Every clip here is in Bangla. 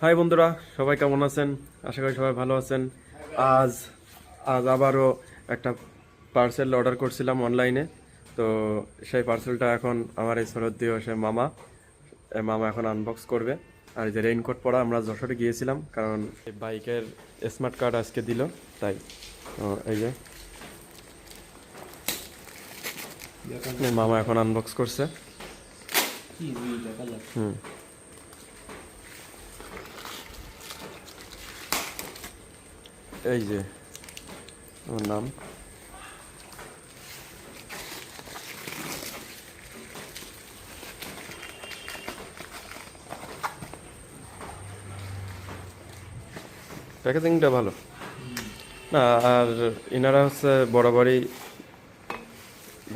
হাই বন্ধুরা, সবাই কেমন আছেন? আশা করি সবাই ভালো আছেন। আজ আজ আবারও একটা পার্সেল অর্ডার করছিলাম অনলাইনে। তো সেই পার্সেলটা এখন আমার এই শ্রদ্ধেয় সে মামা মামা এখন আনবক্স করবে। আর এই যে রেইনকোট পরা আমরা যশোরে গিয়েছিলাম, কারণ এই বাইকের স্মার্ট কার্ড আজকে দিল, তাই তো এই যে মামা এখন আনবক্স করছে। হুম, এই যে আমার নাম। প্যাকেজিংটা ভালো না, আর ইনারা হচ্ছে বরাবরই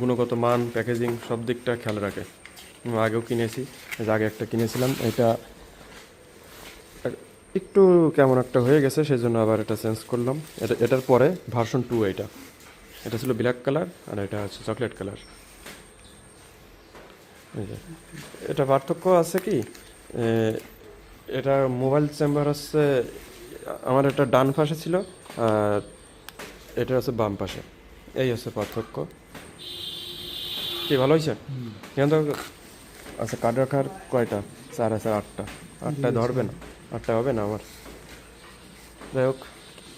গুণগত মান, প্যাকেজিং সব দিকটা খেয়াল রাখে। আগেও কিনেছি, আগে একটা কিনেছিলাম, এটা একটু কেমন একটা হয়ে গেছে, সেই জন্য আবার এটা চেঞ্জ করলাম। এটার পরে ভার্সন 2 এটা এটা ছিল ব্ল্যাক কালার, আর এটা হচ্ছে চকলেট কালার। এই যে এটা পার্থক্য আছে কি, এ, এটা মোবাইল চেম্বার হচ্ছে আমার এটা ডান পাশে ছিল, আর এটা হচ্ছে বাম পাশে। এই হচ্ছে পার্থক্য। কি ভালো হয়েছে? কিন্তু আচ্ছা, কার্ড রাখার কয়টা? 4 আছে, 8টা। 8টায় ধরবে না, 8টায় হবে না আমার। যাই হোক,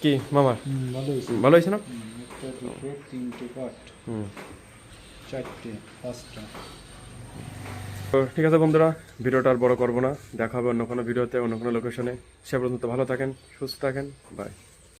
কি মামা ভালো হয়েছে। ভালো হয়েছে না? একটা, দুটো, তিনটে পার্ট, হুম। চারটে, পাঁচটা। তো ঠিক আছে বন্ধুরা, ভিডিওটা আর বড় করবো না। দেখা হবে অন্য কোনো ভিডিওতে, অন্য কোনো লোকেশনে। সে পর্যন্ত ভালো থাকেন, সুস্থ থাকেন, বাই।